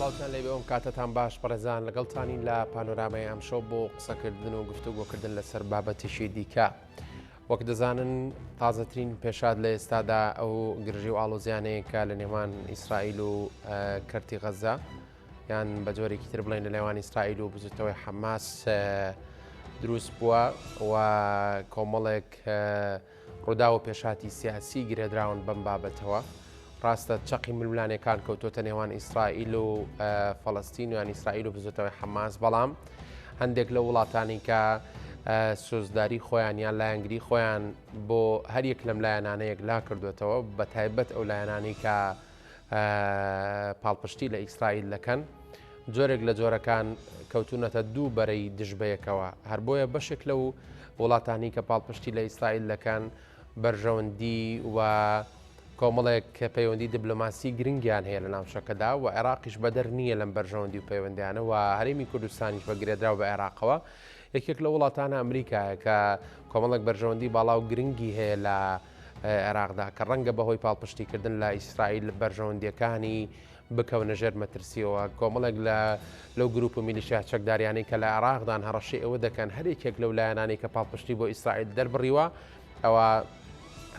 سڵاوتان لێ بێەوەم کاتتان باش بەڕێزان لەگەڵتانین لە پانۆرامای ئەمشەو بۆ قسەکردن و گفتوگۆکردن لەسەر بابەتیشی دیکە. وەک دەزانن تازەترین پێشاد لە ئێستادا ئەو گرژی و ئاڵۆزیانەیەکە لە نێوان ئیسرائیل و کەرتی غەزە یان بە جۆرێکی تر بڵێن لە نێوان ئیسرائیل و بزوتەوەی حەماس دروست بووە و کۆمەڵێک ڕوودا و پێشاتی سیاسی گرێدراون بەم بابەتەوە. ڕاستە چەقی ململانەکان کەوتۆتە نێوان ئیسرائیل و فەڵەستین و یان ئیسرائیل و بزوتەوەی حەماس، بەڵام هەندێک لە وڵاتانی کە سۆزداری خۆیان یان لایەنگری خۆیان بۆ هەریەک لەم لایەنانەیەک لا کردوێتەوە، بە تایبەت ئەو لایەنانی کە پاڵپشتی لە ئیسرائیل دەکەن، جۆرێک لە جۆرەکان کەوتونەتە دوو بەرەی دژبەیەکەوە. هەر بۆیە بەشێک لەو وڵاتانی کە پاڵپشتی لە ئیسرائیل دەکەن بەرژەوەندی و کۆمەڵێک کە پەیوەندی دیبلۆماسی گرنگیان هەیە لە ناوچەکەدا و عێراقیش بەدەر نییە لەم بەرژەوەندی و پەیوەندیانە و هەرێمی کوردستانیش بەگرێدراو بە عێراقەوە. یەکێک لە وڵاتانە ئەمریکایە کە کۆمەڵێک بەرژەوەندی باڵا و گرنگی هەیە لە عێراقدا کە ڕەنگە بەهۆی پاڵپشتیکردن لە ئیسرائیل بەرژەوەندیەکانی بکەونە ژێر مەترسیەوە. کۆمەڵێک لەو گروپ و میلیشیا چەکداریانەی کە لە عێراقدان هەڕەشەی ئەوە دەکەن هەرێکێک لەو لایەنانی کە پاڵپشتی بۆ ئیسرائیل دەربڕیوە ئەوە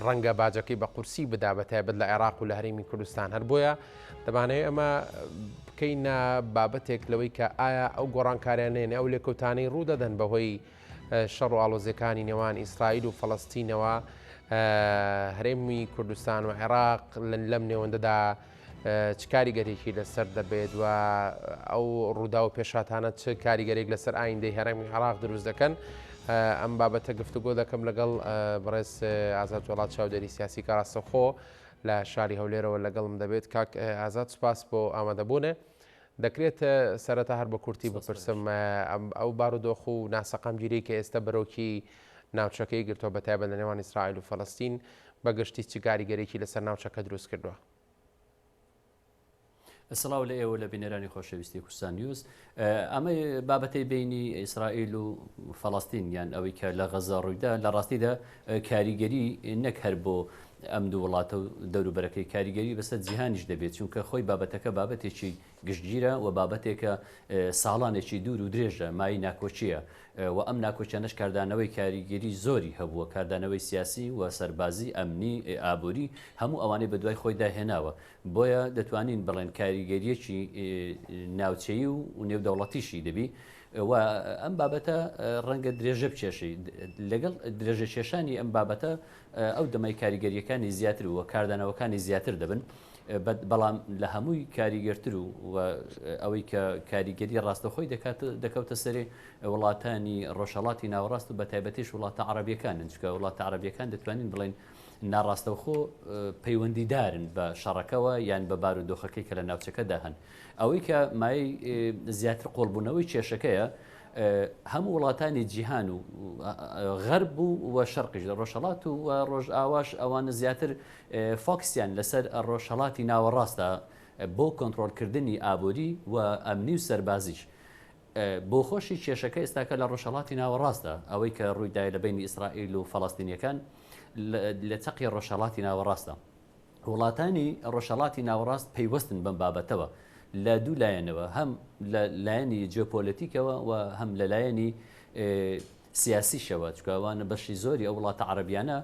ڕەنگە باجەکەی بە قورسی بدا بە تایبەت لە عێراق و لە هەرێمی کوردستان. هەر بۆیە دەبانەیە ئەمە بکەینە بابەتێک لەوەی کە ئایا ئەو گۆڕانکاریانێن ئەو لێکەوتانەی ڕوودەدەن بەهۆی شەڕ و ئاڵۆزیەکانی نێوان ئیسرائیل و فەڵەستینەوە هەرێمی کوردستان و عێراق لەم نێوەندەدا چ کاریگەرێکی لەسەر دەبێت و ئەو ڕوودا و پێشاتانە چ کاریگەرێک لەسەر ئایندەی هەرێمی عێراق دروست دەکەن. ئەم بابەتە گفتوگۆ دەکەم لەگەڵ بەڕێز ئازاد وڵات چاودێری سیاسی کە ڕاستەوخۆ لە شاری هەولێرەوە لەگەڵم دەبێت. کاک ئازاد سوپاس بۆ ئامادەبوونێ. دەکرێت سەرەتا هەر بە کورتی بپرسم ئەو بارودۆخ و ناسەقامگیری کە ئێستا بەرەوکی ناوچەکەی گرتووە بە تایبەت لە نێوان ئیسرائیل و فەڵەستین بەگشتی چ کاریگەرێکی لەسەر ناوچەکە دروست کردووە؟ سڵاو لە ئێوە لە بینەرانی خۆشەویستی کوردستان نیوز. ئەمە بابەتەی بینی ئیسرائیل و فەڵەستین یان ئەوەی کە لە غەزە ڕوویدا لە ڕاستیدا کاریگەری نەک هەر بۆ ئەم دوو وڵاتە و دەوروبەرەکەی کاریگەری بەسەر جیهانیش دەبێت، چونکە خۆی بابەتەکە بابەتێکی گشتگیرە و بابەتێکە ساڵانێکی دوور و درێژە مای ناکۆچیە و ئەم ناکۆچیانەش کاردانەوەی کاریگەری زۆری هەبووە، کاردانەوەی سیاسی و سەربازی ئەمنی ئابووری هەموو ئەوانەی بە دوای خۆی داهێناوە. بۆیە دەتوانین بڵێن کاریگەریەکی ناوچەیی و نێودەوڵەتیشی دەبی و ئەم بابەتە ڕەنگە درێژە بچێشی. لەگەڵ درێژە کێشانی ئەم بابەتە ئەو دەمای کاریگەریەکانی زیاتر و کاردانەوەکانی زیاتر دەبن، بەڵام لە هەمووی کاریگەرتر و ئەوەی کە کاریگەری ڕاستەخۆی دەکەوتە سەرێ وڵاتانی ڕۆژهەڵاتی ناوەڕاست و بە تایبەتیش وڵاتە عەرەبیەکانن، چونکە وڵاتە عەرەبیەکان دەتوانین بڵێن ناڕاستەوخۆ پەیوەندیدارن بە شەڕەکەوە یان بە بارودۆخەکەی کە لە ناوچەکەدا هەن. ئەوەی کە مای زیاتر قۆڵبوونەوەی کێشەکەیە هەموو وڵاتانی جیهان و غەرب و شەرقیش ڕۆژهەڵات و ڕۆژ ئاواش ئەوانە زیاتر فۆکسیان لەسەر ڕۆژهەڵاتی ناوەڕاستە بۆ کۆنتڕۆلکردنی ئابووری و ئەمنی و سەربازیش. بۆ خۆشی کێشەکە ئێستاکە لە ڕۆژهەڵاتی ناوەڕاستە ئەوەی کە ڕوویدای لە بینی ئیسرائیل و فەڵەستینیەکان لە چەقی ڕۆژهەڵاتی ناوەڕاستە. وڵاتانی ڕۆژهەڵاتی ناوەڕاست پەیوەستن بەم بابەتەوە لە دوو لایەنەوە، هەم لە لایەنی جیۆپۆلیتیکەوە و هەم لە لایەنی سیاسیشەوە، چونکە ئەوانە بەشی زۆری ئەو وڵاتە عەرەبیانە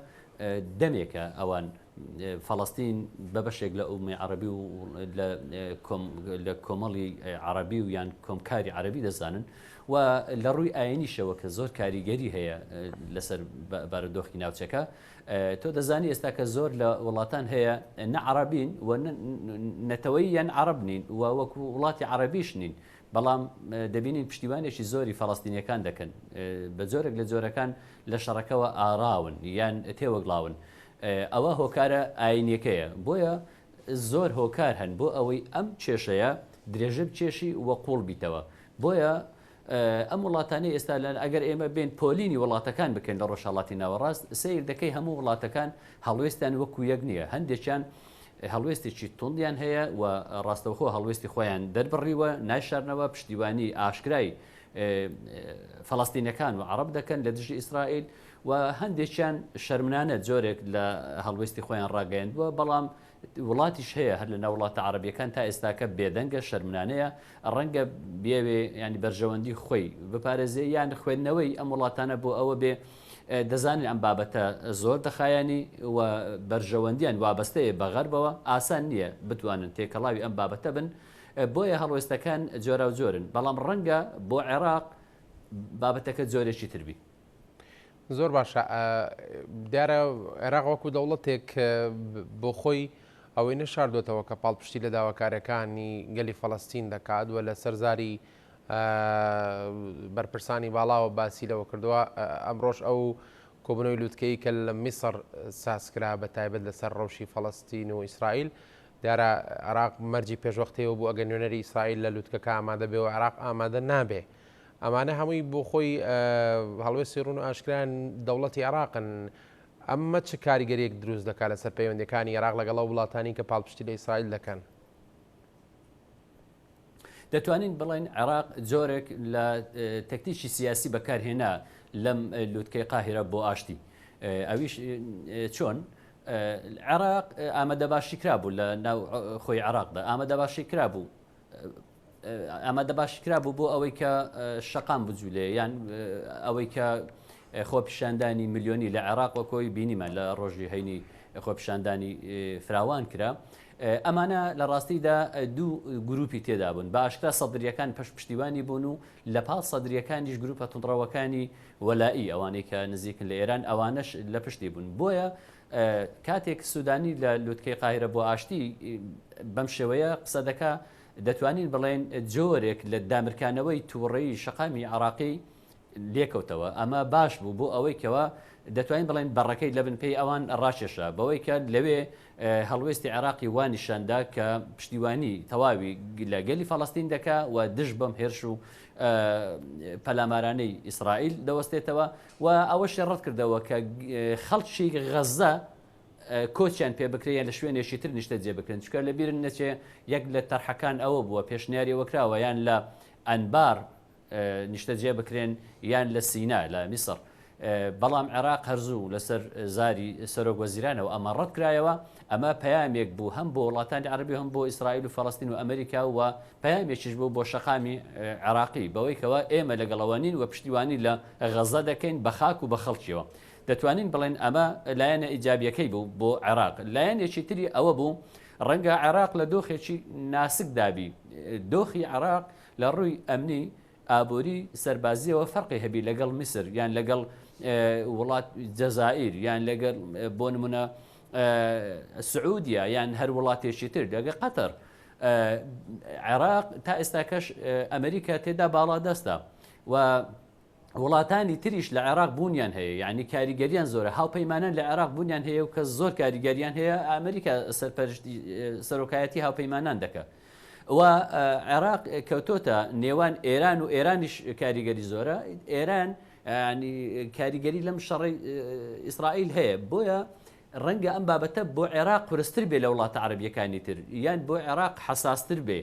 دەمێکە ئەوان فەڵەستین بە بەشێک لە ئومەی عەرەبی و لە کۆمەڵی عەرەبی و یان کۆمکاری عەرەبی دەزانن و لە ڕووی ئاینیشەوە کە زۆر کاریگەری هەیە لەسەر بارودۆخی ناوچەکە. تۆ دەزانی ئێستا کە زۆر لە وڵاتان هەیە نە عەرەبین و نەتەوەی یان عەرەب نین و وەکو وڵاتی عەرەبیش نین، بەڵام دەبینین پشتیوانێکی زۆری فەڵەستینیەکان دەکەن، بە جۆرێک لە جۆرەکان لە شەڕەکەەوە ئاراون یان تێوەگڵاون. ئەوە هۆکارە ئاینیەکەیە، بۆیە زۆر هۆکار هەن بۆ ئەوەی ئەم کێشەیە درێژە بچێشی وە قوڵ بیتەوە. بۆیە ئەم وڵاتانی ئێستا ئەگەر ئێمە بین پۆلینی وڵاتەکان بکەین لە ڕۆژهەڵاتی ناوەڕاست، سیر دەکەی هەموو وڵاتەکان هەڵوێستیان وەکو یەک نییە. هەندێکیان هەڵوێستێکی توندیان هەیە و ڕاستەوخۆ هەڵوێستی خۆیان دەربڕیوە نایشارنەوە پشتیوانی ئاشکرای فەڵەستینەکان و عەرەب دەکەن لە دژی ئیسرائیل و هەندێکیان شەرمنانە جۆرێک لە هەڵوێستی خۆیان ڕاگەیاندووە بەڵام وڵاتیش هەیە هەر لە ناو وڵاتە عەرەبیەکان تا ئێستاکە بێدەنگە شەرمنانەیە ڕەنگە بێوێ ینی بەرژەوەندی خۆی بپارێزێ یان خوێندنەوەی ئەم وڵاتانە بۆ ئەوە بێ دەزانین ئەم بابەتە زۆر دەخایانی و بەرژەوەندیان وابەستەیە بە غەربەوە ئاسان نییە بتوانن تێکەڵاوی ئەم بابەتە بن بۆیە هەڵوێستەکان جۆرە و جۆرن بەڵام ڕەنگە بۆ عێراق بابەتەکە جۆرێکی تربی. زۆر باشە دیارە عێراق وەکو دەوڵەتێک بۆ خۆی ئەوەی نەشاردوێتەوە کە پاڵپشتی لە داواکارەکانی گەلی فەڵەستین دەکات و لە سەرزاری بەرپرسانی باڵاوە باسی لەوە کردووە ئەمڕۆژ ئەو کۆبنەوەی لووتکەی کە لە میسر ساسکرا بە تایبەت لەسەر ڕەوشی فەڵەستین و ئیسرائیل دیارە عێراق مەرجی پێشوەختەوە بوو ئەگەر نوێنەری ئیسرائیل لە لووتکەکە ئامادە بێ و عێراق ئامادە نابێ ئەمانە هەمووی بۆ خۆی هەڵوێستی ڕوون و ئاشکرایان دەوڵەتی عێراقن ئەمە چه کاریگەریەک دروست دەکات لەسەر پەیوەندیەکانی عێراق لەگەڵ ئەو وڵاتانی کە پاڵپشتی لە ئیسرائیل دەکەن؟ دەتوانین بڵێن عێراق جۆرێک لە تەکتیکی سیاسی بەکارهێنا لەم لووتکەی قاهرە بۆ ئاشتی ئەویش چۆن عێراق ئامادە باشی کرابوو لە ناو خۆی عێراقدا ئامادە باشی کرابوو ئامادە باشی کرابوو بۆ ئەوەی کە شەقام بجوولێ یان ئەوەی کە خۆپیشاندانی ملیۆنی لە عێراق وەکۆی بینیمە لە ڕۆژی هەینی خۆپیشاندانی فراوان کرا ئەمانە لە ڕاستیدا دوو گروپی تێدا بوون بە ئاشکرا سەدریەکان پشتیوانی بوون و لە پاڵ سەدریەکانیش گروپە توندڕەوەکانی وەلایی ئەوانەی کە نزیکن لە ئێران ئەوانەش لە پشتی بوون بۆیە کاتێک سوودانی لە لووتکەی قاهرە بۆ ئاشتی بەم شێوەیە قسە دەکا دەتوانین بڵێن جۆرێک لە دامرکانەوەی تووڕێی شەقامی عێراقی لێکەوتەوە ئەمە باش بوو بۆ ئەوەی کەوە دەتوانین بڵێن بەڕەکەی لە بنپێی ئەوان ڕاشێشە بەوەی کە لەوێ هەڵوێستی عێراقی وانیشاندا کە پشتیوانی تەواوی لە گەلی فەڵەستین دەکا و دژ بەم هێرش و پەلامارانەی ئیسرائیل دەوەستێتەوە و ئەوەشی ڕەت کردەوە کە خەڵکی غەزە کۆچیان پێ بکرێن لە شوێنێکی تر نیشتە جێ بکرێن چکە لە بیرن نەچێ یەک لە تەرحەکان ئەوە بووە پێشنیاری وەکراوە یان لە ئەنبار نیشتە جێ بکرێن یان لە سینا لە میسر بەڵام عێراق هەرزوو لەسەر زاری سەرۆک وەزیرانەوە ئەمە ڕەت کرایەوە ئەمە پەیامێک بوو هەم بۆ وڵاتانی عەرەبی هەم بۆ ئیسرائیل و فەڵەستین و ئەمریکا و پەیامێکیش بوو بۆ شەقامی عێراقی بەوەی کەوە ئێمە لەگەڵەوەنین و پشتیوانی لە غەزە دەکەین بە خاک و بە خەڵکیەوە دەتوانین بڵێن ئەمە لایەنە ئیجابیەکەی بوو بۆ عێراق لایەنێکی تری ئەوە بوو ڕەنگە عێراق لە دۆخێکی ناسک دابی دۆخی عێراق لە ڕووی ئەمنی ئابووری سەربازیەوە فەرقی هەبی لەگەڵ میسر یان لەگەڵ وڵات جەزائیر یان لەگەڵ بۆ نمونە سعودیا یان هەر وڵاتێکی تر لەگە قەتەر عێراق تا ئێستاکەش ئەمریکا تێدا باڵادەستە و وڵاتانی تریش لە عێراق بوونیان هەیە یعنی کاریگەریان زۆرە هاوپەیمانان لە عێراق بوونیان هەیە و کە زۆر کاریگەریان هەیە ئەمریکا سەرۆکایەتی هاوپەیمانان دەکات و عێراق کەوتۆتە نێوان ئێران و ئێرانیش کاریگەری زۆرە ئێران ینی کاریگەری لەم شەڕی ئیسرائیل هەیە بۆیە ڕەنگە ئەم بابەتە بۆ عێراق قورستر بێ لە وڵاتە عەرەبیەکانی تر یان بۆ عێراق حەساستر بێ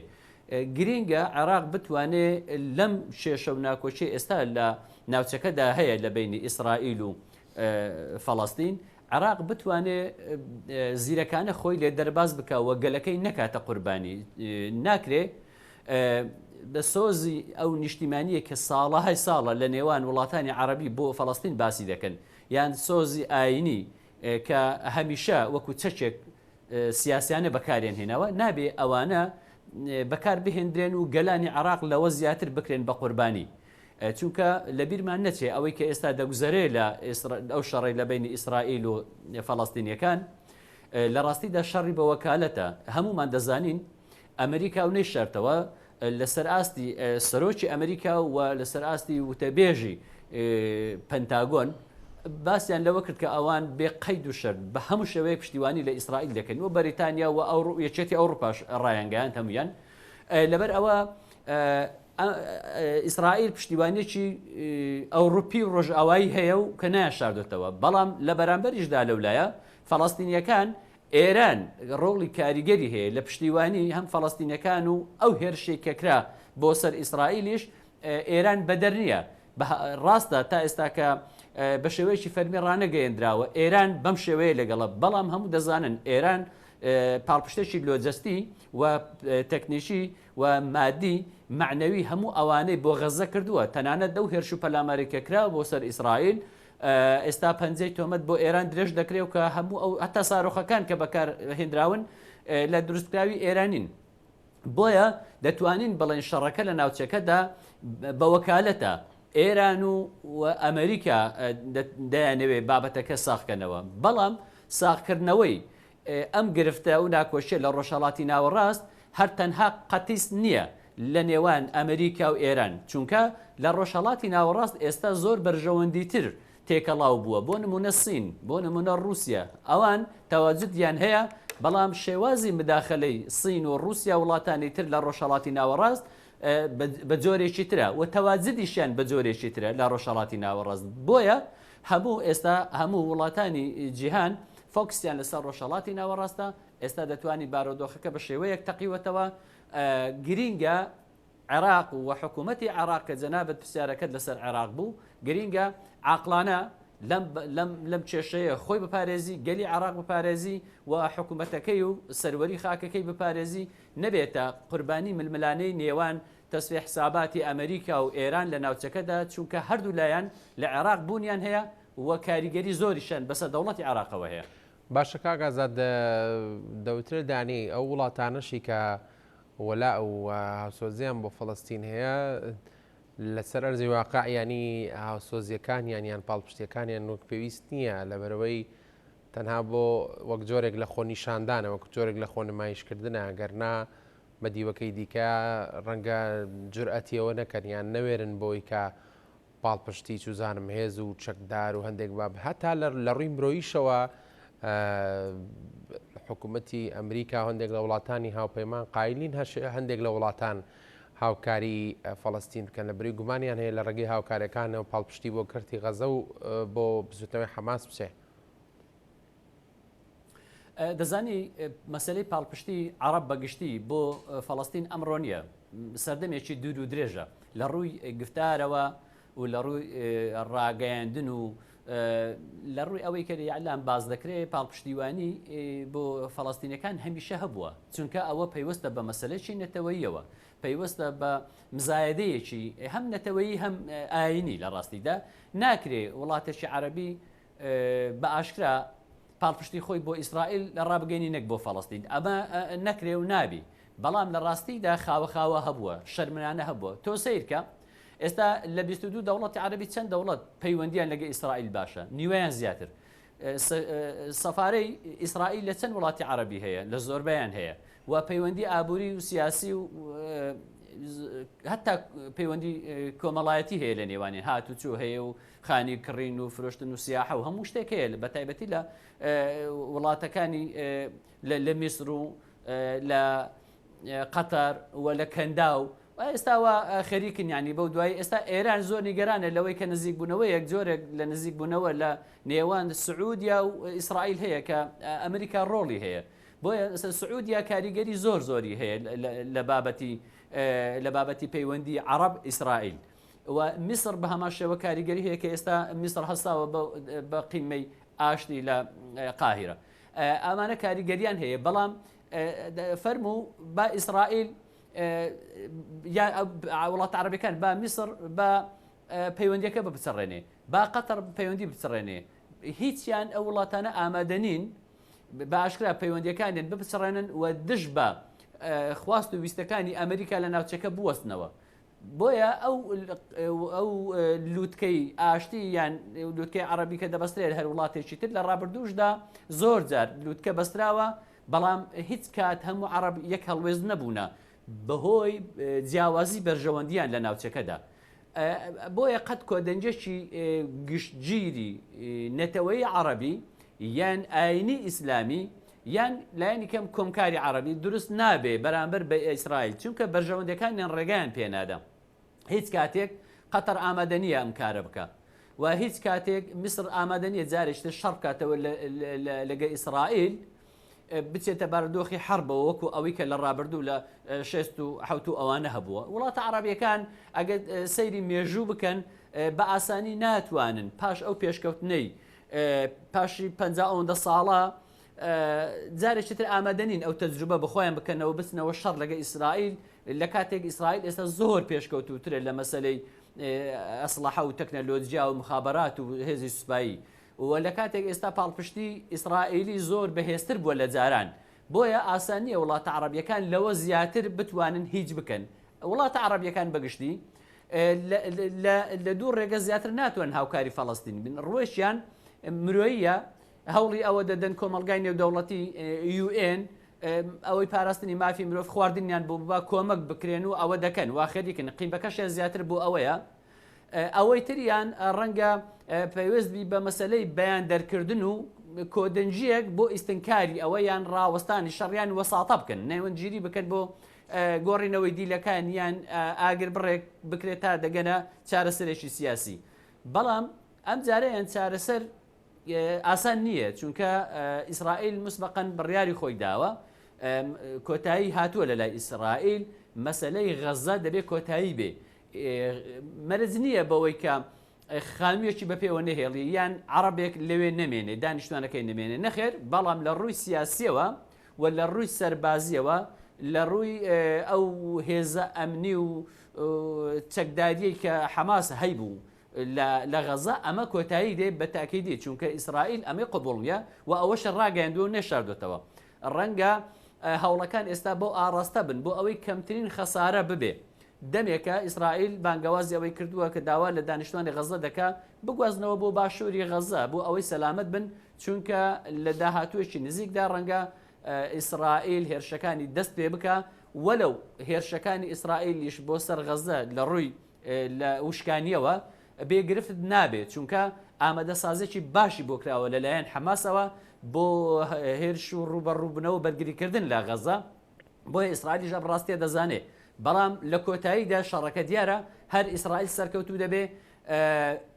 گرینگە عێراق بتوانێت لەم شێشە و ناکۆچی ئێستا لە ناوچەکەدا هەیە لە بینی ئیسرائیل و فەڵەستین عێراق بتوانێت زیرەکانە خۆی لێ دەرباز بکەوە گەلەکەی نەکاتە قوربانی ناکرێ بە سۆزی ئەو نیشتیمانیە کە ساڵەهای ساڵە لە نێوان وڵاتانی عەرەبی بۆ فەڵەستین باسی دەکەن یان سۆزی ئاینی کە هەمیشە وەکو چەکێک سیاسیانە بەکارێن هێنەوە نابێ ئەوانە بەکار بهێندرێن و گەلانی عێراق لەوە زیاتر بکرێن بە قوربانی چونکە لە بیرمان نەچێ ئەوەی کە ئێستا دەگوزارێ لە ئەو شەڕی لە بینی ئیسرائیل و فەڵەستینیەکان لە ڕاستیدا شەڕی بە وەکالەتە هەمومان دەزانین ئەمریکا و نەی شەرتەوە لەسەر ئاستی سەرۆکی ئەمریکا و لەسەر ئاستی وتەبێژی پەنتاگۆن باسییان لەوە کرد کە ئەوان بێ قەید و شەرت بە هەموو شێوەیە پشتیوانی لە ئیسرائیل دەکەن و بەریتانیا و یەکێتی ئەوروپاش ڕایانگەیان هەمویان لەبەر ئەوە ئیسرائیل پشتیوانێکی ئەوروپی و ڕۆژئاوایی هەیە و کە نایشاردێتەوە بەڵام لە بەرامبەریشدا لەولایە فەڵەستینیەکان ئێران ڕۆڵی کاریگەری هەیە لە پشتیوانی هەم فەڵەستینیەکان و ئەو هێرشێک کەکرا بۆ سەر ئیسرائیلیش ئێران بەدەر نییە ڕاستە تا ئێستا کە بە شێوەیەکی فەرمی ڕانەگەیەندراوە ئێران بەم شێوەیە لەگەڵە بەڵام هەموو دەزانن ئێران پاڵپشتێکی لۆجستی و تەکنیشی و مادی معنەوی هەموو ئەوانەی بۆ غەزە کردووە تەنانەت دەو هێرش و پەلامەریکەکرا بۆ سەر ئیسرائیل ئێستا پەنجەی تۆمەت بۆ ئێران درێژ دەکرێت و کە هەموو ئەو هەتا سارۆخەکان کە بەکار هێنراون لە دروستکراوی ئێرانین بۆیە دەتوانین بڵێن شەڕەکە لە ناوچەکەدا بە وەکالەتە ئێران و ئەمریکا دەیانەوێ بابەتەکە ساخکەنەوە بەڵام ساخکردنەوەی ئەم گرفتە و ناکۆشیە لە ڕۆژهەڵاتی ناوەڕاست هەر تەنها قەتیس نییە لە نێوان ئەمریکا و ئێران چونکە لە ڕۆژهەڵاتی ناوەڕاست ئێستا زۆر بەرژەوەندیتر تێکەڵاو بووە بۆ نمونە سین بۆ نمونە رووسیا ئەوان تەواجدیان هەیە بەڵام شێوازی مداخلەی سین و رووسیا وڵاتانی تر لە ڕۆژهەڵاتی ناوەڕاست بە جۆرێکی ترە و تەواجدیشیان بە جۆرێکی ترە لە ڕۆژهەڵاتی ناوەڕاست بۆیە هەموو ئێستا هەموو وڵاتانی جیهان فۆکسیان لەسەر ڕۆژهەڵاتی ناوەڕاستە ئێستا دەتوانانی بارودۆخەکە بە شێوەیەک تەقیوەتەوە گرینگە عێراق و حکوومەتی عێراق کە جەنابەت پرسیارەکەت لەسەر عێراق بوو گرینگە عاقلانە لەم کێشەیە خۆی بپارێزی گەلی عێراق بپارێزی و حکوومەتەکەی و سەروەری خاکەکەی بپارێزی نەبێتە قوربانی ململانەی نێوان تەسوی حساباتی ئەمریکا و ئێران لە ناوچەکەدا چونکە هەردوو لایەن لە عێراق بوونیان هەیە و کاریگەری زۆریشان بەسەر دەوڵەتی عێراقەوە هەیە. باشە کاگازاد دەوترێت دانی ئەو وڵاتانەشی کە وەلا و هاوسۆزیان بۆ فەڵەستین هەیە لەسەر ئەرزی واقع ینی هاوسۆزیەکانیان یان پاڵپشتیەکانیان وەک پێویست نییە لەبەرەوەی تەنها بۆ وەک جۆرێک لە خۆ نیشاندانە وەک جۆرێک لە خۆ نمایشکردنە گەرنا بە دیوەکەی دیکە ڕەنگە جورئەتیەوە نەکەن یان نەوێرن بۆی کە پاڵپشتی چوزانم هێز و چەکدار و هەندێک باب هەتا لە ڕووی مرۆییشەوە حکوومەتی ئەمریکا هەندێک لە وڵاتانی هاوپەیمان قایلین هەندێک لە وڵاتان هاوکاری فەڵەستین بکەن لە بری گومانیان هەیە لە ڕێگەی هاوکارەکانەوە پاڵپشتی بۆ کردی غەزە و بۆ بزوتنەوەی حەماس بچێ. دەزانی مەسلەی پاڵپشتی عەرەب بەگشتی بۆ فەڵەستین ئەمڕۆ نییە سەردەمێکی دوور و درێژە لە ڕووی گفتارەوە و لە ڕووی ڕاگەیاندن و لە ڕووی ئەوەی کە یعلام باز دەکرێت پاڵپشتیوانی بۆ فەڵەستینەکان هەمیشە هەبووە چونکە ئەوە پەیوەستە بە مەسلەیەکی نەتەوەییەوە پەیوەستە بە مزایدەیەکی هەم نەتەوەیی هەم ئاینی لە ڕاستیدا ناکرێ وڵاتێکی عەرەبی بە ئاشکرا پاڵپشتی خۆی بۆ ئیسرائیل لە ڕابگەینی نەک بۆ فەڵەستین ئەمە نەکرێ و نابی بەڵام لە ڕاستیدا خاوە هەبووە شەرمانە هەبووە تۆ سیرکە ئێستا لە 22 دەوڵەتی عەرەبی چەند دەوڵەت پەیوەندیان لەگە ئیسرائیل باشە نیوەیان زیاتر سەفارەی ئیسرائیل لە چەند وڵاتی عەرەبی هەیە لە زۆربەیان هەیە و پەیوەندی ئابووری و سیاسی و هەتا پەیوەندی کۆمەڵایەتی هەیە لە نێوانێ هاتوچوو هەیە و خانی کڕین و فرۆشتن و سیاحە و هەموو شتێک هەیە بە تایبەتی لە وڵاتەکانی لە میسر و لە قەتەر و لە کەندا و ئێستاوە خەریکن ینی بەو دوای ئێستا ئێران زۆر نیگەرانە لەوەی کە نزیک بوونەوە یەک جۆرێک لە نزیک بوونەوە لە نێوان سعودیا و ئیسرائیل هەیە کە ئەمریکا ڕۆڵی هەیە بۆیە سعودیا کاریگەری زۆری هەیە لە بابەتی پەیوەندی عەرەب ئیسرائیل و میسر بە هەمان شێوە کاریگەری هەیە کە ئێستا میسر هەستاوە بە قیمەی ئاشتی لە قاهیرە ئەمانە کاریگەریان هەیە بەڵام فەرموو با ئیسرائیل وڵات عەرەبیەکان با میسر بە پەیوەندیەکە بچڕێنێ با قەتەر پەیوەندی بچڕێنێ هیچیان ئەو وڵاتانە ئامادەنین بە ئاشکرا پەیوەندیەکانیان بپچڕێنن و دژ بە خواست و ویستەکانی ئەمریکا لە ناوچەکە بوەستنەوە بۆیە ئەو لووتکەی ئاشتی یان لووتکەی عەرەبی کە دەبەسترێت هەر وڵاتێکی تر لە ڕابردووشدا زۆر جار لووتکە بەستراوە بەڵام هیچ کات هەموو عەرەب یەک هەڵوێز نەبوونە بەهۆی جیاوازی بەرژەوەندیان لە ناوچەکەدا بۆیە قەت کۆدەنجێکی گشتگیری نەتەوەی عەرەبی یان ئاینی ئیسلامی یان لایەنی کەم کۆمکاری عەرەبی دروست نابێ بەرامبەر بە ئیسرائیل چونکە بەرژەوەندەکانیان ڕێگەیان پێنادا هیچ کاتێک قەتەر ئامادە نییە ئەم کارە بکە و هیچ کاتێک میسر ئامادە نییە جارێکتر شەڕ بکاتەوە لەگە ئیسرائیل بچێتە بارودۆخی حربەوە وەکو ئەوەی کە لە ڕابردوو لە 6 و 7 ئەوانە هەبووە. وڵاتە عەرەبیەکان ئەگەر سەیری مێژوو بکەن بە ئاسانی ناتوانن پاش ئەو پێشکەوتنەی پاشی 50 ساڵە جارێکی تر ئامادەنین ئەو تەجروبە بخۆیان بکەنەوە بچنەوە شەڕ لەگە ئیسرائیل لە کاتێک ئیسرائیل ئێستا زۆر پێشکەوتوترە لە مەسەلەی ئەسلحە و تەکنەلۆجیا و مخابرات و هێزی سوپایی و لە کاتێک ئێستا پاڵپشتی ئیسرائیلی زۆر بەهێزتر بووە لە جاران بۆیە ئاسانیە وڵاتە عەرەبیەکان لەوە زیاتر بتوانن هیچ بکەن. وڵاتە عەرەبیەکان بەگشتی لە دوو ڕێگە زیاتر ناتوانن هاوکاری فەڵەستین بن. ڕۆیشیان مرۆییە هەوڵی ئەوە دەدەن کۆمەلگای نێودەوڵەتی UN ئەوەی پاراستنی مافی مرۆڤ خواردنیان بۆ بە کۆمەک بکرێن و ئەوە دەکەن وا خێریکن قیمەکەشیان زیاتر بۆ ئەوەیە. ئەوەی تریان ڕەنگە پەیوەستبی بە مەسلەی بەیان دەرکردن و کۆدەنجیەک بۆ ئیستنکاری ئەوەیان ڕاوەستانی شەڕیان وەساتە بکەن نێوەنجیری بکەن بۆ گۆڕینەوەی دیلەکان یان ئاگر بڕێک بکرێت تا دەگەنە چارەسەرێکی سیاسی. بەڵام ئەم جارەیان چارەسەر ئاسان نییە چونکە ئیسرائیل مسبقەن بڕیاری خۆی داوە کۆتایی هاتووە لە لای ئیسرائیل مەسلەی غەزە دەبێت کۆتایی بێ مەرج نییە بەوەی کە خانوویەکی بە پێوە نەهێڵی یان عەرەبێک لەوێ نەمێنێ دانیشتوانەکەی نەمێنێ نەخێر بەڵام لە ڕووی سیاسیەوە و لە ڕووی سەربازیەوە لە ڕووی ئەو هێزە ئەمنی و چەکداریەی کە حەماس هەیبوو لە غەزە ئەمە کۆتایی دێ بە تاکیدی چونکە ئیسرائیل ئەمەی قبوڵیە و ئەوەش ڕاگەیاندووە و نێشاردوێتەوە. ڕەنگە هەوڵەکان ئێستا بۆ ئاڕاستە بن بۆ ئەوەی کەمترین خەسارە ببێ. دەمێکە ئیسرائیل بانگەوازی ئەوەی کردووە کە داوا لە دانیشتوانی غەزە دەکا بگوازنەوە بۆ باشووری غەزە بۆ ئەوەی سەلامت بن چونکە لە داهاتوێکی نزیکدا ڕەنگە ئیسرائیل هێرشەکانی دەست پێ بکە وەلەو هێرشەکانی ئیسرائیلیش بۆ سەر غەزە لە ڕووی لە وشکانیەوە بێگرفت نابێت چونکە ئامادە سازێکی باشی بۆ کراوە لەلایەن حەماسەوە بۆ هێرش و ڕوبەڕووبنەوە بەرگریکردن لە غەزە بۆیە ئیسرائیلیش بڕاستیە دەزانێت. بەڵام لە کۆتاییدا شەڕەکە دیارە هەر ئیسرائیل سەرکەوتوو دەبێ.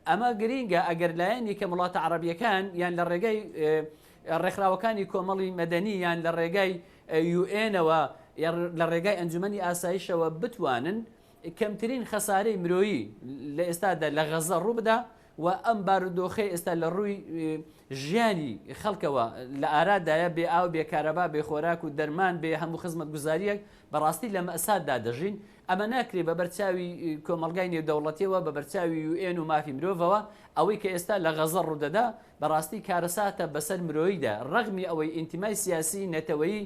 ئەمە گرینگە ئەگەر لایەنی کە وڵاتە عەرەبیەکان یان لە ڕێگەی ڕێکخراوەکانی کۆمەڵی مەدەنی یان لە ڕێگای UN-ەوە لە ڕێگای ئەنجومەنی ئاسایشەوە بتوانن کەمترین خەسارەی مرۆیی لە ئێستادا لە غەزە ڕوو بدا و ئەم بارودۆخەی ئێستا لە ڕووی ژیانی خەڵکەوە لە ئارادایە بێ ئاو بێ کارەبا بێ خۆراک و دەرمان بێ هەموو خزمەت گوزاریەک بەڕاستی لە مەئساددا دەژین. ئەمە ناکرێ بە بەرچاوی کۆمەلگای نێودەوڵەتیەوە بە بەرچاوی UN و مافی مرۆڤەوە ئەوەی کە ئێستا لە غەزە ڕوودەدا بەڕاستی کارەساتە بەسەر مرۆییدا ڕەغمی ئەوەی ئینتیمای سیاسی نەتەوەیی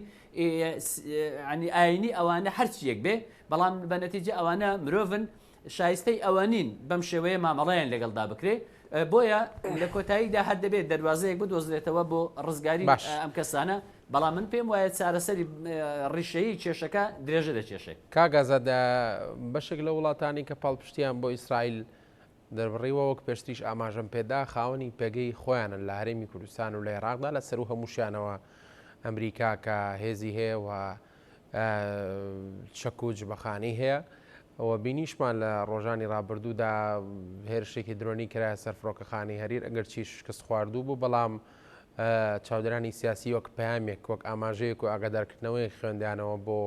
ینی ئاینی ئەوانە هەرچیەک بێ بەڵام بە نەتیجە ئەوانە مرۆڤن شایستەی ئەوانین بەم شێوەیە مامەڵەیان لەگەڵدا بکرێ بۆیە لە کۆتاییدا هەر دەبێت دەواازەیەک بدۆزرێتەوە بۆ ڕزگاری ئەم کەسانە بەڵام من پێم وایە چارەسەری ڕیشەیی کێشەکە درێژە دەکێشێت. کاگازەدا بەشێک لە وڵاتانی کە پاڵپشتیان بۆ ئیسرائیل دەربڕیوە وەک پێشتیش ئاماژەم پێدا خاوەنی پێگەی خۆیانن لە هەرێمی کوردستان و لە عێراقدا لە سەر و هەمووشیانەوە ئەمریکا کە هێزی هەیە و چەکوج بەخانی هەیە ئەوە بینیشمان لە ڕۆژانی ڕابردوودا هێرشێکی درۆنی کرایە سەر فڕۆکەخانی هەریر ئەگەر چی شکست خواردوو بوو بەڵام چاودێرانی سیاسی وەک پەیامێک وەک ئاماژەیەک و ئاگادارکردنەوەی خوێندیانەوە بۆ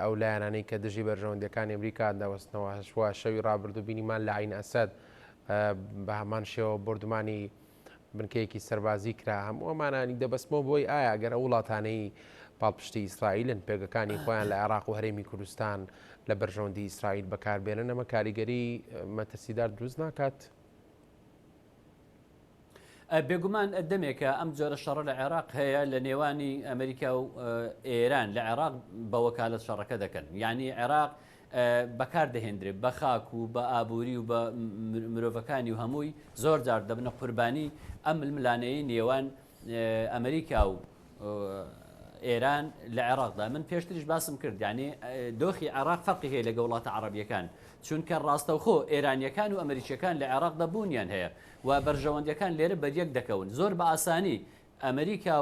ئەو لایەنانەی کە دژی بەرژەوەندەکانی ئەمریکا داوەستنەوە هەشوا شەوی ڕابردوو بینیمان لە عین ئەسەد بە هەمان شێوە بردومانی بنکەیەکی سەربازی کرا هەموو ئەمانانی دەبەستمەوە بۆی ئایا ئەگەر ئەو وڵاتانەی پاڵپشتی ئیسرائیلن پێگەکانی خۆیان لە عێراق و هەرێمی کوردستان لە بەرژەوەندی ئیسرائیل بەکاربێنن ئەمە کاریگەری مەترسیدار دروست ناکات؟ بێگومان دەمێکە ئەم جۆرە شەڕە لە عێراق هەیە لە نێوانی ئەمریکا و ئێران لە عێراق بە وەکالەت شەڕەکە دەکەن یعنی عێراق بەکار دەهێنرێت بە خاک و بە ئابووری و بە مرۆڤەکانی و هەمووی زۆر جار دەبنە قوربانی ئەم ململانەیە نێوان ئەمریکا و ئێران لە عێراقدا. من پێشتریش باسم کرد یعنی دۆخی عێراق فەرقی هەیە لەگە وڵاتە عەرەبیەکان چونکە ڕاستەوخۆ ئێرانیەکان و ئەمریکیەکان لە عێراقدا بوونیان هەیە و بەرژەوەندەکان لێرە بەریەک دەکەون زۆر بە ئاسانی ئەمریکا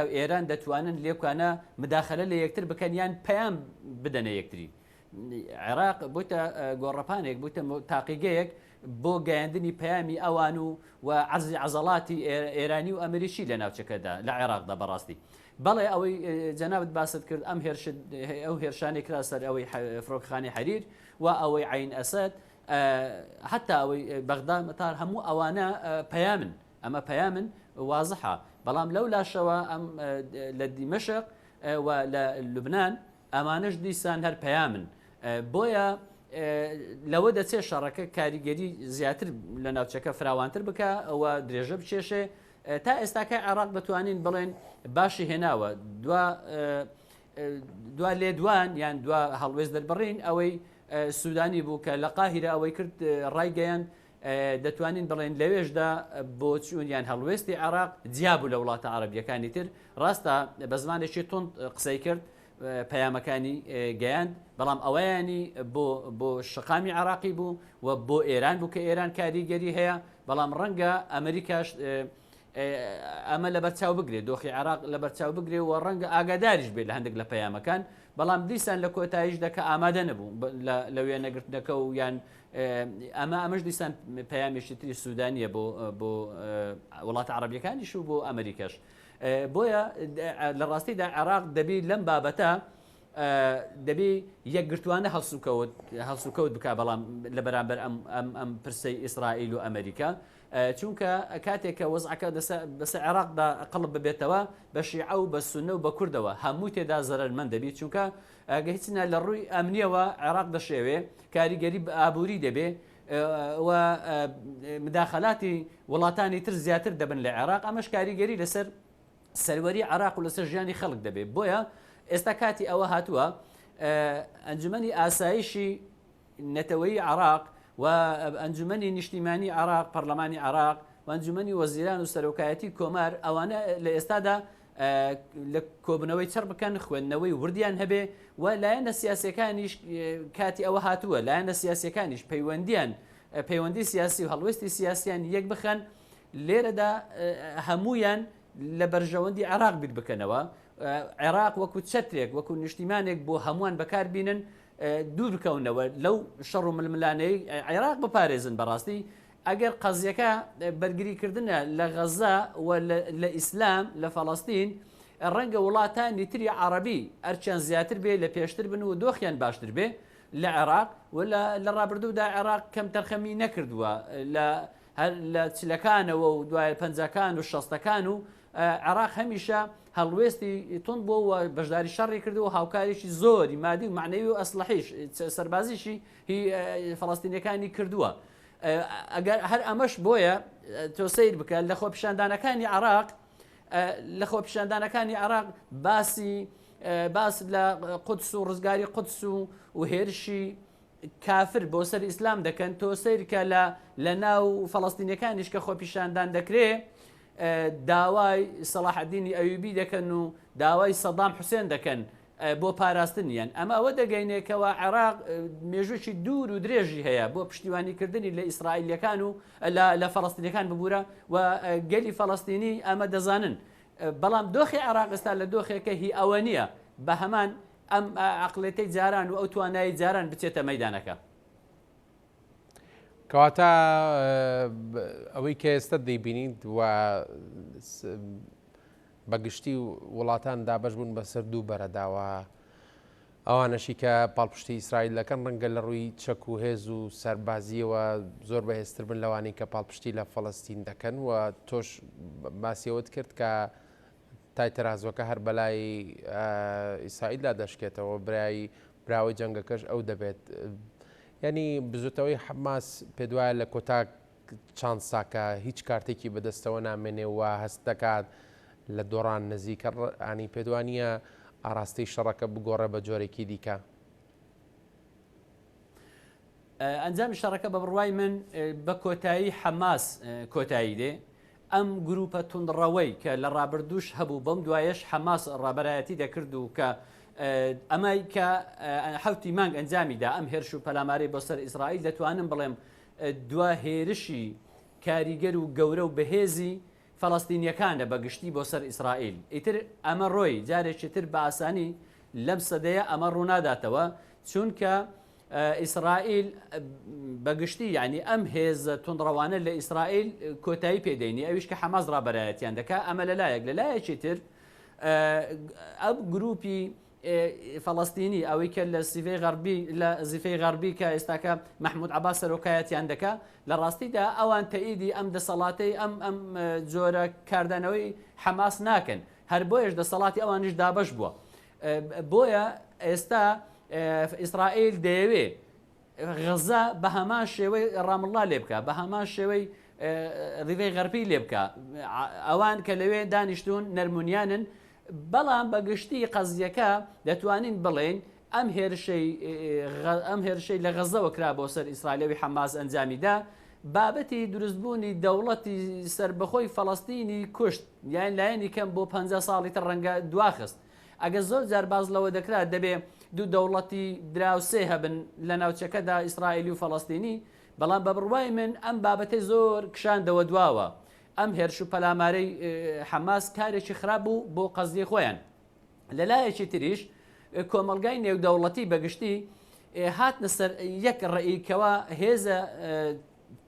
و ئێران دەتوانن لێکوانە مداخەلە لە یەکتر بکەن یان پەیام بدەنە یەکتری عێراق بوویتە گۆڕەپانێک بوویتە تاقیگەیەک بۆ گەیاندنی پەیامی ئەوان و عەرزی عەزەڵاتی ئێرانی و ئەمریکی لە ناوچەکەدا لە عێراقدا بەڕاستی. بەڵێ ئەوەی جەنابەت باست کرد ئەو هێرشانی کرا سەر ئەوەی فڕۆکەخانەی حەریر و ئەوەی عین ئەسەد حتا ئەوەی بەغدا مەتار هەموو ئەوانە پەیامن، ئەمە پەیامن وازحە. بەڵام لەو لاشەوە ئەم لە دیمەشق و لە لوبنان ئەمانەش دیسان هەر پەیامن. بۆیە لەوە دەچێت شەڕەکە کاریگەری زیاتر لە ناوچەکە فراوانتر بکە ئەوە درێژە بچێشێ تا ئێستاکە عێراق دەتوانین بڵێن باشی هێناوە دوا لێدوان یان دوا هەڵوێز دەربڕین ئەوەی سوودانی بوو کە لە قاهیرە ئەوەی کرد ڕایگەیان دەتوانین بڵێن لەوێشدا بۆ چوون یان هەڵوێستی عێراق جیابوو لە وڵاتە عەرەبیەکانی تر ڕاستە بە زمانێکی تند قسەی کرد پەیامەکانی گەیاند بەڵام ئەوەیانی بۆ شقامی عێراقی بوو و بۆ ئێران بوو کە ئێران کاریگەری هەیە بەڵام ڕەنگە ئەمریکاش ئەمە لە بەرچاو بگرێت دۆخی عێراق لە بەرچاو بگرێ و ڕەنگە ئاگاداریش بێت لە هەندێک لە پەیامەکان بەڵام دیسان لە کۆتاییش دەکە ئامادە نەبوو لە وێ نەگرتنەکە و یان ئەمەش دیسان پەیامێکی تری سوودانیە بۆ وڵاتە عەرەبیەکانیش و بۆ ئەمریکاش. بۆیە لە ڕاستیدا عێراق دەبی لەم بابەتە دەبی یەکگرتوانە هەڵسوکەوت بک بەڵام لە بەرامبەر ئەم پرسەی ئیسرائیل و ئەمریکا چونکە کاتێککە وەزعەکە بەسە عێراقدا قەڵب ببێتەوە بە شیعە و بە سونە و بە کوردەوە هەموو تێدا زەرمەند دەبێت چونکە هیچنە لە ڕووی ئەمنیەوە عێراق دەشێوێ کاریگەری ئابووری دەبێ و مداخەلاتی وڵاتانی تر زیاتر دەبن لە عێراق ئەمەش کاریگەری لەسەر سەروەری عێراق و لەسەر ژیانی خەڵک دەبێت. بۆیە ئێستا کاتی ئەوە هاتووە ئەنجومەنی ئاسایشی نەتەوەیی عێراق و ئەنجومەنی نیشتیمانی عێراق پەرلەمانی عێراق و ئەنجومەنی وەزیران و سەرۆکایەتی کۆمار ئەوانە لە ئێستادا لە کۆبنەوەی چڕ بکەن خوێندنەوەی وردیان هەبێ و لایەنە سیاسەکانیش کاتی ئەوە هاتووە لایەنە سیاسەکانیش پەیوەندی سیاسی و هەڵوێستی سیاسیان یەک بخەن لێرەدا هەموویان لە بەرژەوەندی عێراق بیت بکەنەوە عێراق وەکو چەترێک وەکو نیشتیمانێک بۆ هەمووان بەکاربینن دوور بکەونەوە لەو شەڕ و ململانەی عێراق بپارێزن. بەڕاستی ئەگەر قەزیەکە بەرگریکردنە لە غەزا و لە ئیسلام لە فەڵەستین ڕەنگە وڵاتانی تری عەرەبی ئەرچیان زیاتر بێ لە پێشتر بن و دۆخیان باشتر بێ لە عێراق و لە ڕابردوودا عێراق کەم تەرخەمی نەکردووە لە چلەکانەوە و دوای پەنجەکان و شەستەکان و عێراق هەمیشە هەڵوێستی تند بۆ و بەشداری شەڕی کردو و هاوکاریشی زۆری مادی و معنەوی و ئەسلحیش سەربازیشی هی فەڵەستینیەکانی کردووە. ئەگەر هەر ئەمەش بۆیە تۆ سیر بکە لە خۆپیشاندانەکانی عێراق لە خۆپیشاندانەکانی عێراق باس لە قودس و ڕزگاری قودس و هێرشی کافر بۆ سەر ئیسلام دەکەن تۆ سیرکە لە ناو فەڵەستینیەکانیش کە خۆپیشاندان دەکرێ داوای سەلاح الدینی ئەیوبی دەکەن و داوای سەدام حوسێن دەکەن بۆ پاراستنیان ئەمە ئەوە دەگەینێکەوە عێراق مێژووی دوور و درێژی هەیە بۆ پشتیوانیکردنی لە ئیسرائیلیەکان و لە فەڵەستینیەکان ببوورە و گەلی فەڵەستینی ئەمە دەزانن بەڵام دۆخی عێراق ئێستا لە دۆخێکە هی ئەوە نییە بە هەمان ئەم عەقڵێتەی جاران و ئەو توانایی جاران بچێتە مەیدانەکە. کەواتە ئەوەی کە ئێستا دەیبینیت و بەگشتی وڵاتان دابەش بوون بەسەر دوو بەرەداوە ئەوانەشی کە پاڵپشتی ئیسرائیلەکەن ڕەنگە لە ڕووی چەک و هێز و سەربازیەوە زۆر بەهێزتر بن لەوانەی کە پاڵپشتی لە فەڵەستین دەکەن و تۆش باسیەوەت کرد کە تای تەرازۆکە هەر بەلای ئیسرائیلدا دەشکێتەوە براوەی جەنگەکەش ئەو دەبێت ینی بزوتەوەی حەماس پێ وایە لە کۆتا چەند ساکە هیچ کارتێکی بەدەستەوە نامێنێ و هەست دەکات لە دۆڕان نزیکە ئانی پێدوانیە ئاراستەی شەڕەکە بگۆڕە بە جۆرێکی دیکە. ئەنجامی شەڕەکە بە بڕوای من بە کۆتایی حەماس کۆتایی دێ ئەم گروپە توندڕەوەی کە لە ڕابردووش هەبوو بەم دوایەش حەماس ڕابەرایەتی دەکرد و کە ئەمای کە حوتی مانگ ئەنجامیدا ئەم هێرش و پەلاماری بۆ سەر ئیسرائیل دەتوانم بڵێم دوا هێرشی کاریگەر و گەورە و بەهێزی فەڵەستینیەکانە بەگشتی بۆ سەر ئیسرائیل ئیتر ئەمە ڕۆی جارێکی تر بە ئاسانی لەم سەدەیە ئەمە ڕووناداتەوە چونکە ئیسرائیل بەگشتی ینی ئەم هێزە تونڕەوانە لە ئیسرائیل کۆتایی پێدەینی ئەویش کە حەماس ڕابەرایەتیان دەکا ئەمە لەلایەک لەلایەکی تر ئەو گروپی فەڵەستینی ئەوەی کە لە سیڤەی غەربی لە زیفەی غەربی کە ئێستاکە مەحموود عەباس سەرۆکایەتیان دەکا لە ڕاستیدا ئەوان تەئیدی ئەم دەسەڵاتەی ئەم جۆرە کاردانەوەی حەماس ناکەن هەر بۆیش دەسەڵاتی ئەوانش دابەش بووە بۆیە ئێستا ئیسرائیل دەیەوێ غەزا بە هەمان شێوەی ڕامڵا لێ بکە بە هەمان شێوەی ڕیڤەی غەربی لێ بکە ئەوان کە لەوێ دانیشتون نەرمونیانن بەڵام بەگشتی قەزیەکە دەتوانین بڵێن ئەم هێرشەی لە غەزەوە کرا بۆ سەر ئیسرائیلەوی حەماس ئەنجامیدا بابەتی دروستبوونی دەوڵەتی سربەخۆی فەڵەستینی کوشت یان لایەنی کەم بۆ 50 ساڵی تر ڕەنگە دواخست ئەگە زۆر جار باز لەوە دەکرات دەبێ دوو دەوڵەتی دراوسێ هەبن لە ناوچەکەدا ئیسرائیلی و فەڵەستینی بەڵام بە بڕوای من ئەم بابەتەی زۆر کشاندەوە دواوە ئەم هێرش و پەلامارەی حەماس کارێکی خراپ بوو بۆ قەزیە خۆیان لەلایەکی تریش کۆمەلگای نێودەوڵەتی بەگشتی هاتنە سەر یەک ڕێیکەوە هێزە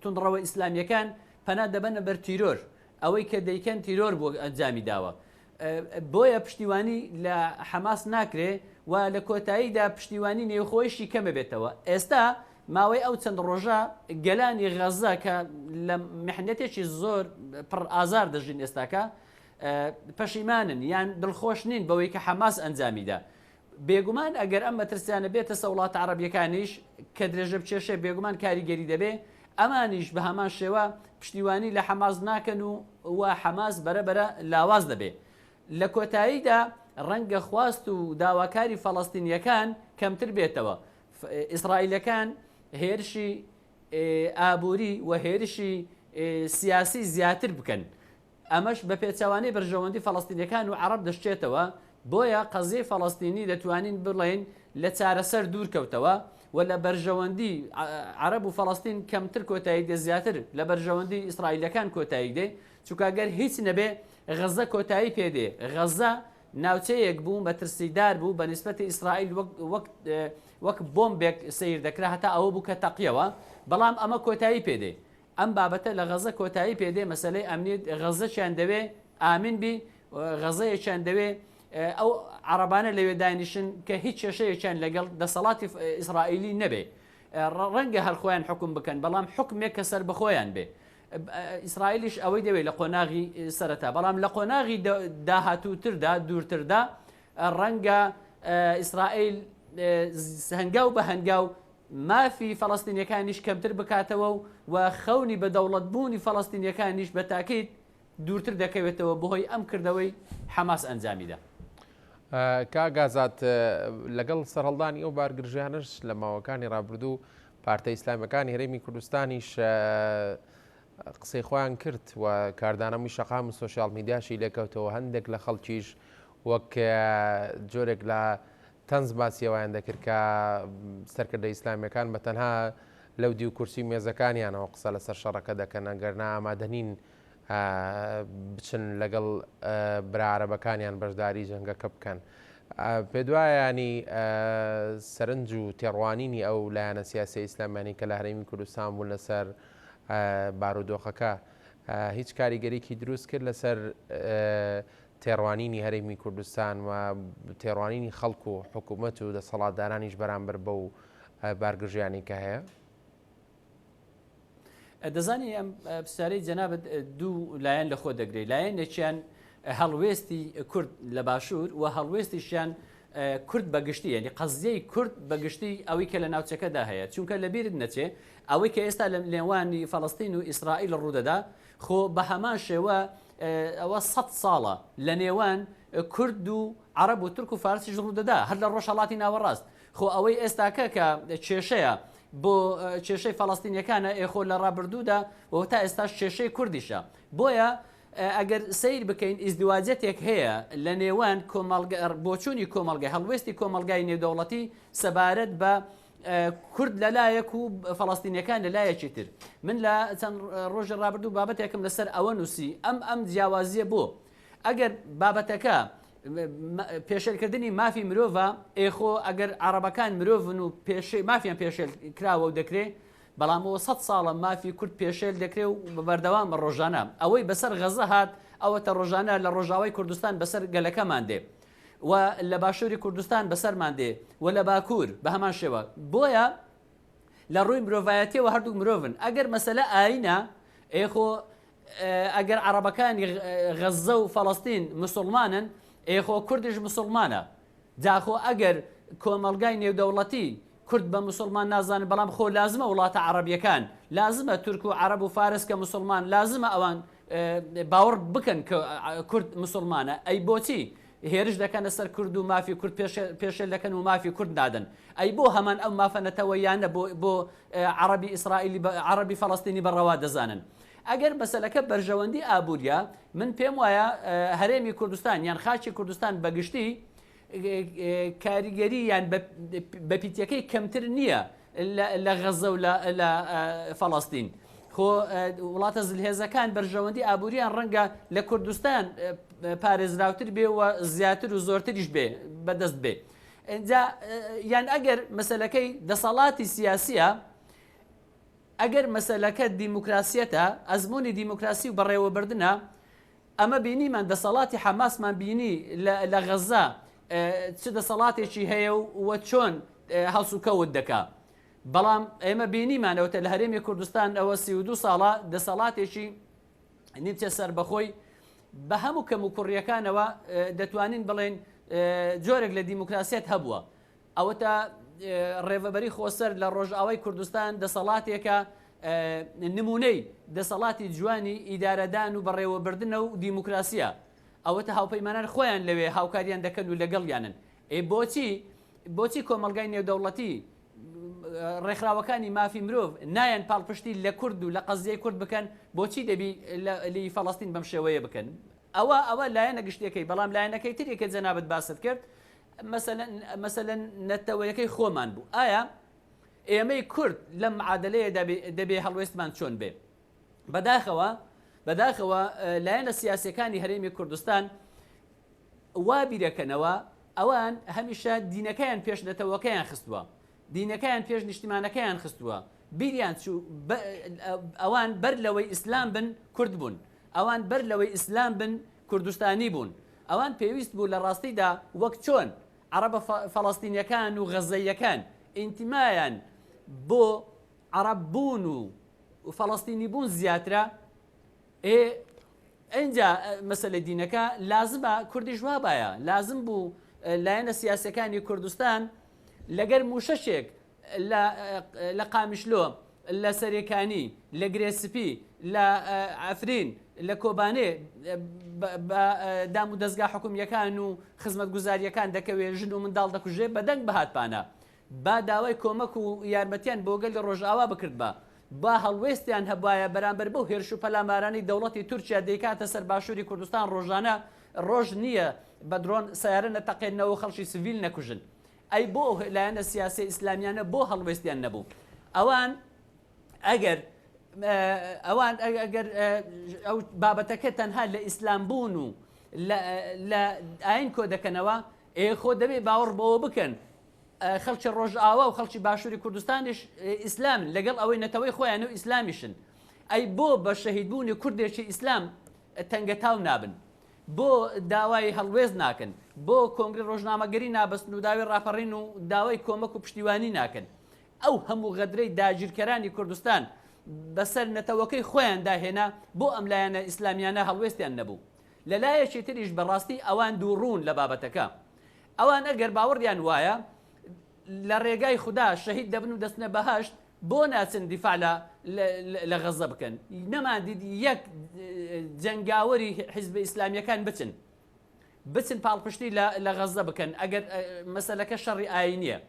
تونڕەوە ئیسلامیەکان پەنا دەبەنە بەر تیرۆر ئەوەی کە دەیکەن تیرۆر بۆ ئەنجامی داوە بۆیە پشتیوانی لە حەماس ناکرێ و لە کۆتاییدا پشتیوانی نێوخۆیشی کەمە بێتەوە ئێستا ماوەی ئەو چەند ڕۆژە گەلانی غەزا کە لە محنەتێکی زۆر پڕ ئازار دەژین ئێستاکە پەشیمانن یان دڵخۆش نین بەوەی کە حەماس ئەنجامیدا بێگومان ئەگەر ئەم مەترسیانە بێتە سەوڵاتە عەرەبیەکانیش کە درێژە بچێشێ بێگومان کاریگەری دەبێ ئەمانیش بە هەمان شێوە پشتیوانی لە حەماس ناکەن و حەماس بەرەبەرە لاواز دەبێ لە کۆتاییدا ڕەنگە خواست و داواکاری فەڵەستینیەکان کەمتر بێتەوە ئیسرائیلەکان هێرشی ئابووری و هێرشی سیاسی زیاتر بکەن ئەمەش بە پێچەوانەی بەرژەوەندی فەڵەستینیەکان و عەرەب دەشتێتەوە بۆیە قەزیەی فەڵەستینی دەتوانین بڵێن لە چارەسەر دوور کەوتەوە و لە بەرژەوەندی عەرەب و فەڵەستین کەمتر کۆتایی دێ زیاتر لە بەرژەوەندی ئیسرائیلەکان کۆتایی دێ چونکەگەر هیچ نەبێ غەزە کۆتایی پێدێ غەزە ناوچەیەک بوو مەترسیدار بوو بە نیسبەتی ئیسرائیل وەک بۆمبێک سیر دەکرا هەتا ئەوە بوو کە تەقیەوە بەڵام ئەمە کۆتایی پێدێ ئەم بابەتە لە غەزە کۆتایی پێدێ مەسەلەی ئەمنیت غەزەشیان دەوێ ئامین بی غەزەیەکیان دەوێ ئەو عەرەبانە لەوێ دانیشن کە هیچ کێشەیەکیان لەگەڵ دەسەڵاتی ئیسرائیلی نەبێ ڕەنگە هەر خۆیان حکم بکەن بەڵام حکمێک کە سەر بەخۆیان بێ ئیسرائیلیش ئەوەی دەوێت لە قۆناغی سەرەتا بەڵام لە قۆناغی داهاتووتردا دوورتردا ڕەنگە ئیسرائیل هەنگاو بە هەنگاو مافی فەڵەستینیەکانیش کەمتر بکاتەوە و خەونی بە دەوڵەتبوونی فەڵەستینیەکانیش بە تاکید دوورتر دەکەوێتەوە بەهۆی ئەم کردەوەی حەماس ئەنجامیدا کاگازات لەگەڵ سەرهەڵدانی ئەو بارگرژیانش لە ماوەکانی ڕابردوو پارتە ئیسلامەکانی هەرێمی کوردستانیش قسەی خۆیان کرد و کاردانەمووی شەقام و سۆشیال میدیاشی لێکەوتەوە هەندێک لە خەڵکیش وەک جۆرێک لە تەنز باسیەوەیان دەکرد کە سەرکردە ئیسلامیەکان بە تەنها لەو دی و کورسی مێزەکانیانەوە قسە لەسەر شەڕەکە دەکەن ئەگەرنا ئامادەنین بچن لەگەڵ برا عەرەبەکانیان بەشداری جەنگەکە بکەن پێ دوایانی سەرنج و تێڕوانینی ئەو لایەنە سیاسی ئیسلامیانی کە لە هەرێمی کوردستان بوون لەسەر بارودۆخەکە هیچ کاریگەریکی دروست کرد لەسەر تێڕوانینی هەرێمی کوردستان و تێڕوانینی خەڵک و حکوومەت و دەسەڵاتدارانیش بەرامبەر بەو بارگژیانی کە هەیە دەزانی ئەم پرسیارەی جەنابەت دوو لایەن لە خۆ دەگرێت لایەنێکیان هەڵوێستی کورد لە باشوور و هەڵوێستیشیان کورد بەگشتی ینی قەزیەی کورد بەگشتی ئەوەی کە لە ناوچەکەدا هەیە چونکە لە بیرت نەچێ ئەوەی کە ئێستا لە نێوانی فەڵەستین و ئیسرائیل ڕوودەدا خۆ بە هەمان شێوە ئەوە 100 ساڵە لە نێوان کورد و عەرەب و تورک و فارسیش ڕوودەدا هەر لە ڕۆژهەڵاتی ناوەڕاست خۆ ئەوەی ئێستاکە کە کێشەیە بۆ کێشەی فەڵەستینیەکانە ئێخۆ لە ڕابردوودا و تا ئێستاش کێشەی کوردیشە بۆیە ئەگەر سیر بکەین ئیزدواجەتێک هەیە لە نێوان بۆچوونی کۆمەڵگای هەڵوێستی کۆمەڵگای نێودەوڵەتی سەبارەت بە کورد لەلایەک و فەڵەستینیەکان لەلایەکی تر من لە چەند ڕۆژی ڕابردوو بابەتێکم لەسەر ئەوە نووسی ئەم جیاوازیە بۆ ئەگەر بابەتەکە پێشێلکردنی مافی مرۆڤە ئێخۆ ئەگەر عەرەبەکان مرۆڤن و مافیان پێشێل کراوە و دەکرێت بەڵامەوە 100 ساڵە مافی کورد پێشێل دەکرێت و بەردەوام ڕۆژانە ئەوەی بەسەر غەزە هات ئەوەتە ڕۆژانە لە ڕۆژاوای کوردستان بەسەر گەلەکەمان دێ و لە باشووری کوردستان بەسەرمان دێ و لە باکوور بە هەمان شێوە بۆیە لە ڕووی مرۆڤایەتیەوە هەردوو مرۆڤن ئەگەر مەسەلە ئاینە ئێخۆ ئەگەر عەرەبەکانی غەزە و فەڵەستین مسلمانن ئێخۆ کوردیش مسلمانە جاخۆ ئەگەر کۆمەلگای نێودەوڵەتی کورد بە مسلمان نازانن بەڵام خۆ لازمە وڵاتە عەرەبیەکان لازمە تورک و عەرەب و فارس کە مسلمان لازمە ئەوان باوەڕ بکەن کە کورد مسلمانە ئەی بۆچی هێرش دەکەنە سەر کورد و مافی کورد پێشێل دەکەن و مافی کورد دادن ئەی بۆ هەمان ئەو مافەنەتەوەیانە بۆ عەرەبی ئیسرائیلی عەرەبی فەڵەستینی بەڕەوا دەزانن ئەگەر مەسەلەکە بەرژەوەندی ئابوووریە من پێم وایە هەرێمی کوردستان یان خاچی کوردستان بەگشتی کاریگەری یان بە پیتەکەی کەمتر نییە لە غەزە و لە فەڵەستین خۆ وڵاتە زلهێزەکان بەرژەوەندی ئابووریان ڕەنگە لە کوردستان پارێزراوتر بێ و زیاتر و زۆرتریش بێ بەدەست بێ اینجا یان ئەگەر مەسەلەکەی دەسەڵاتی سیاسیە ئەگەر مەسەلەکە دیموکراسیەتە ئەزمموی دیموکراسی و بەڕێوەبردنە ئەمە بینیمان دەسەڵاتی حەماسمان بینی لە غەزە چ دەسەڵاتێکی هەیە و چۆن هەڵسوکەوت دەکا بەڵام ئێمە بینیمانەوەتە لە هەرێمی کوردستان ئەوە 32 ساڵە دەسەڵاتێکی نیمچە سەر بەخۆی بە هەموو کەم و کوڕیەکانەوە دەتوانین بڵێن جۆرێک لە دیموکراسیەت هەبووە ئەوەتە ڕێڤەبەری خۆسەر لە ڕۆژئاوای کوردستان دەسەڵاتێکە نمونەی دەسەڵاتی جوانی ئیدارەدان و بەڕێوەبردنە و دیموکراسیە ئەوەتە هاوپەیمانان خۆیان لەوێ هاوکاریان دەکەن و لەگەڵیانن بۆچی کۆمەلگای نێودەوڵەتی ڕێکخراوەکانی مافی مرۆڤ نایەن پاڵپشتی لە کورد و لە قەزیەی کورد بکەن بۆچی دەبی لی فەڵەستین بەم شێوەیە بکەن ئەوە لایەنە گشتەکەی بەڵام لایەنەکەی ترێکە جەنابەت باست کرد مەسەلەن نەتەوەیەکەی خۆمان بوو ئایا ئێمەی کورد لەم معادلەیە دەبێ هەڵوێستمان چۆن بێ بەداخەوە لایەنە سیاسەکانی هەرێمی کوردستان وا بیرەکەنەوە ئەوان هەمیشە دینەکەیان پێش نەتەوەکەیان خستووە دینەکەیان پێش نیشتیمانەکەیان خستووە بیریان چوو ئەوان بەر لەوەی ئیسلام بن کورد بوون ئەوان بەر لەوەی ئیسلام بن کوردستانی بوون ئەوان پێویست بوو لە ڕاستیدا وەک چۆن عەرەبە فەڵەستینیەکان و غەزەیەکان ئینتیمایان بۆ عەرەب بوون و فەڵەستینی بوون زیاترە ئەینجا مەسەلە دینەکە لازمە کوردیش وابایە لازم بوو لایەنە سیاسەکانی کوردستان لەگەر موشەشێک لە قامیشلۆ لە سەرێکانی لە گرێسپی لە ئەفرین لە کۆبانێ دام و دەستگا حکومیەکان و خزمەت گوزاریەکان دەکەوێت ژن و منداڵ دەکوژێ بەدەنگ بەهاتپانە با داوای کۆمەک و یارمەتیان بۆ گەل لە ڕۆژئاوا بکرد با هەڵوێستیان هەبایە بەرامبەر بەو هێرش و پەلامارانی دەوڵەتی تورکیا دەیکاتە سەر باشووری کوردستان ڕۆژانە ڕۆژ نییە بە درۆن سیارە نەتەقێنەوە خەڵکی سڤیل نەکوژن ئەی بۆ لایەنە سیاسی ئیسلامیانە بۆ هەڵوێستیان نەبوو ئەوان ئەگەر ئەو بابەتەکە تەنها لە ئیسلام بوون و لە ئاین کۆ دەکەنەوە خۆ دەبێ باوەڕ بەوە بکەن خەڵکی ڕۆژئاوا و خەڵکی باشووری کوردستانیش ئیسلام لەگەڵ ئەوەی نەتەوەی خۆیان و ئیسلامیشن ئەی بۆ بە شەهیدبوونی کوردێکی ئیسلام تەنگەتاو نابن بۆ داوای هەڵوێز ناکەن بۆ کۆنگری ڕۆژنامەگەری نابەستن و داوای ڕاپەڕین و داوای کۆمەک و پشتیوانی ناکەن ئەو هەموو غەدرەی داگیرکەرانی کوردستان بەسەر نەتەوەکەی خۆیان داهێنا بۆ ئەم لایەنە ئیسلامیانە هەڵوێستیان نەبوو لە لایەکی تریش بەڕاستی ئەوان دووڕوون لە بابەتەکە ئەوان ئەگەر باوەڕیان وایە لە ڕێگای خوددا شەهید دەبن و دەستنە بەهەشت بۆ ناچن دیفاع لە غەزە بکەن نەمان دیدی یەک جەنگاوەری حیزب ئیسلامیەکان بچن پاڵپشتی لە غەزە بکەن ئەگەر مەسەلەکە شەڕی ئاینیە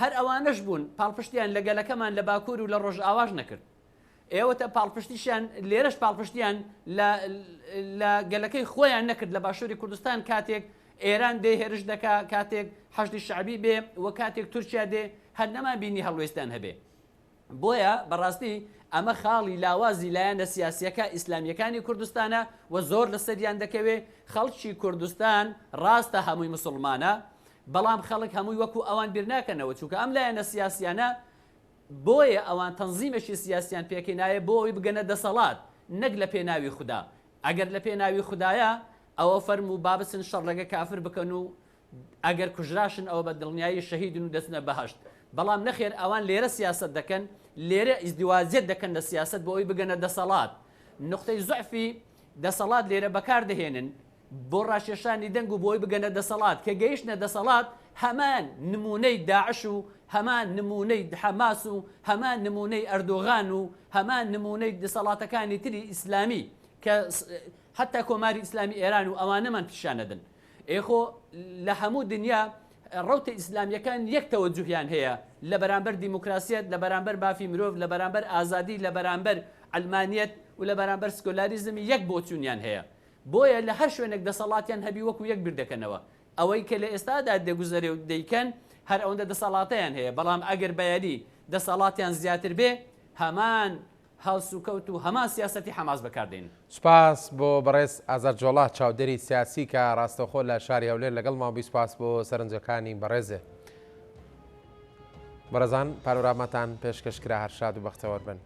هەر ئەوانەش بوون پاڵپشتیان لە گەلەکەمان لە باکوور و لە ڕۆژئاواش نەکرد ئێوەتە پاڵپشتیشیان لێرەش پاڵپشتیان لە گەلەکەی خۆیان نەکرد لە باشووری کوردستان کاتێک ئێران دێ هێرش دەکا کاتێک حەشدی شعبی بێ و کاتێک تورکیا دێ هەر نەمان بینی هەڵوێستیان هەبێ بۆیە بەڕاستی ئەمە خاڵی لاوازی لایەنە سیاسیەکە ئیسلامیەکانی کوردستانە و زۆر لەسەریان دەکەوێت خەڵکی کوردستان ڕاستە هەمووی مسلمانە بەڵام خەڵک هەمووی وەکو ئەوان بیر ناکەنەوە چونکە ئەم لایەنە سیاسیانە بۆیە ئەوان تەنزیمێکی سیاسیان پێکەنایە بۆ ئەوی بگەنە دەسەڵات نەک لە پێناوی خوددا ئەگەر لە پێناوی خوددایە ئەوە فەرمو بابسن شەڕەگە کافر بکەن و ئەگەر کوژراشن ئەوە بە دڵنیایی شەهیدن و دەچنە بەهەشت بەڵام نەخێر ئەوان لێرە سیاست دەکەن لێرە ئیزدیواجێت دەکەن لە سیاست بۆ ئەوی بگەنە دەسەڵات نقطەی زوعفی دەسەڵات لێرە بەکاردەهێنن بۆ ڕاشێشانی دەنگ و بۆی بگەنە دەسەڵات کە گەیشتە دەسەڵات هەمان نمونەی داعش و هەمان نمونەی حەماس و هەمان نمونەی ئەردۆغان و هەمان نمونەی دەسەڵاتەکانی تری ئیسلامی کە حتا کۆماری ئیسلامی ئێران و ئەوانەمان پیشانەدن ئێخۆ لە هەموو دنیا ڕوتە ئیسلامیەکان یەک تەوەجوهیان هەیە لە بەرامبەر دیموکراسیەت لە بەرامبەر بافی مرۆڤ لە بەرامبەر ئازادی لە بەرامبەر ئەلمانیەت و لە بەرامبەر سکۆلاریزمی یەک بۆچوونیان هەیە بۆیە لە هەر شوێنێک دەسەڵاتیان هەبی وەکو یەک بیردەکەنەوە ئەوەی کە لە ئێستادا دەگوزەرێ و دەیکەن هەر ئەوەندە دەسەڵاتیان هەیە بەڵام ئەگەر بەیانی دەسەڵاتیان زیاتر بێ هەمان هەڵس و کەوت و هەمان سیاسەتی حەماس بەکاردێن. سوپاس بۆ بەڕێز ئازار جۆڵا چاودێری سیاسی کە ڕاستەوخۆ لە شاری هەولێر لەگەڵ ماوەی سوپاس بۆ سەرنجەکانی بەڕێزێ. بەڕێزان پارۆرامەتان پێشکەشکرا هەر شاد و بەختەوەر بن.